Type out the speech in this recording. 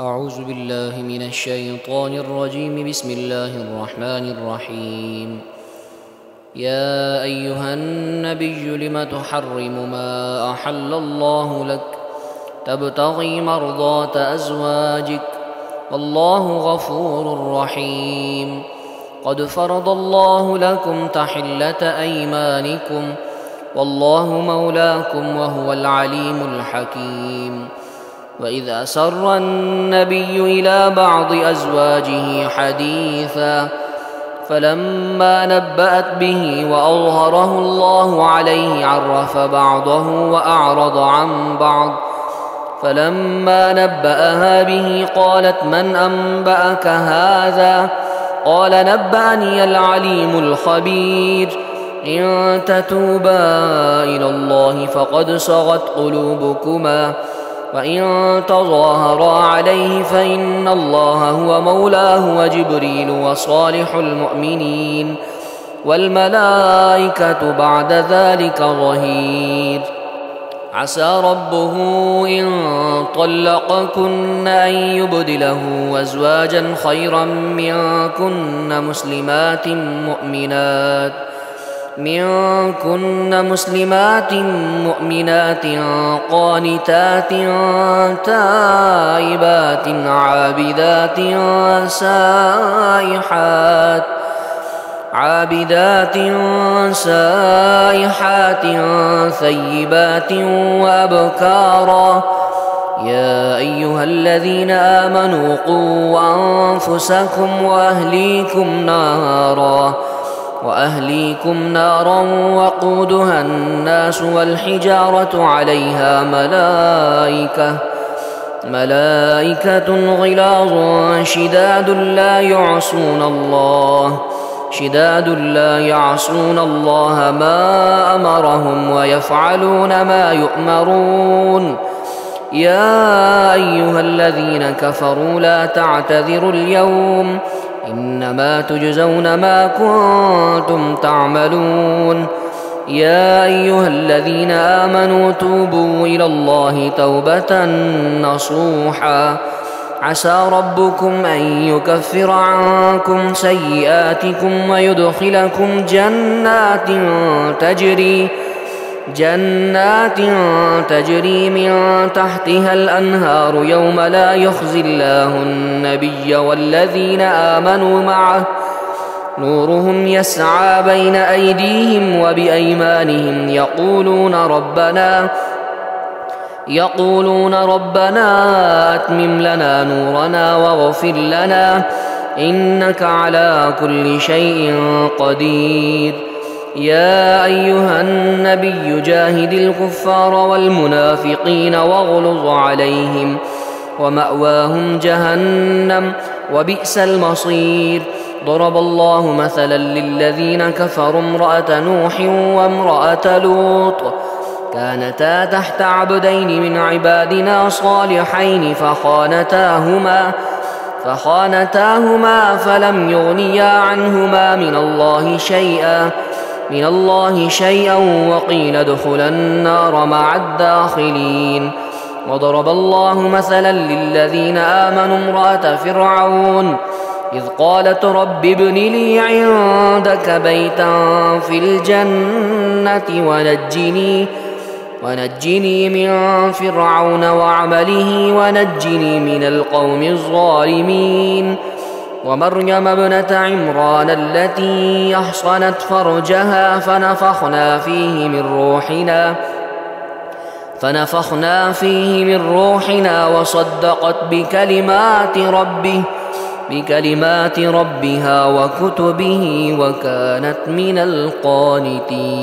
أعوذ بالله من الشيطان الرجيم. بسم الله الرحمن الرحيم. يا أيها النبي لم تحرم ما أحل الله لك تبتغي مرضات أزواجك والله غفور رحيم. قد فرض الله لكم تحلة أيمانكم والله مولاكم وهو العليم الحكيم. وإذ أسر النبي إلى بعض أزواجه حديثا فلما نبأت به وأظهره الله عليه عرف بعضه وأعرض عن بعض. فلما نبأها به قالت من أنبأك هذا؟ قال نبأني العليم الخبير. إن تتوبا إلى الله فقد صغت قلوبكما وإن تظاهرا عليه فإن الله هو مولاه وجبريل وصالح المؤمنين والملائكة بعد ذلك ظهير. عسى ربه إن طلقكن أن يبدله أزواجا خيرا منكن مسلمات مؤمنات قانتات تائبات عابدات سائحات ثيبات وأبكارا. يا أيها الذين آمنوا قوا أنفسكم وأهليكم نارا وقودها الناس والحجارة عليها ملائكة غلاظ شداد لا يعصون الله ما أمرهم ويفعلون ما يؤمرون. يا أيها الذين كفروا لا تعتذروا اليوم إنما تجزون ما كنتم تعملون. يا أيها الذين آمنوا توبوا إلى الله توبة نصوحا عسى ربكم أن يكفر عنكم سيئاتكم ويدخلكم جنات تجري من تحتها الأنهار يوم لا يخزي الله النبي والذين آمنوا معه نورهم يسعى بين أيديهم وبأيمانهم يقولون ربنا أتمم لنا نورنا واغفر لنا إنك على كل شيء قدير. يا أيها النبي جاهد الكفار والمنافقين واغلظ عليهم ومأواهم جهنم وبئس المصير. ضرب الله مثلا للذين كفروا امرأة نوح وامرأة لوط كانتا تحت عبدين من عبادنا صالحين فخانتاهما فلم يغنيا عنهما من الله شيئا وقيل ادخلا النار مع الداخلين. وضرب الله مثلا للذين آمنوا امرأة فرعون إذ قالت رب ابن لي عندك بيتا في الجنة ونجني من فرعون وعمله ونجني من القوم الظالمين. ومريم ابنة عمران التي أحصنت فرجها فنفخنا فيه من روحنا وصدقت بكلمات ربها وكتبه وكانت من القانتين.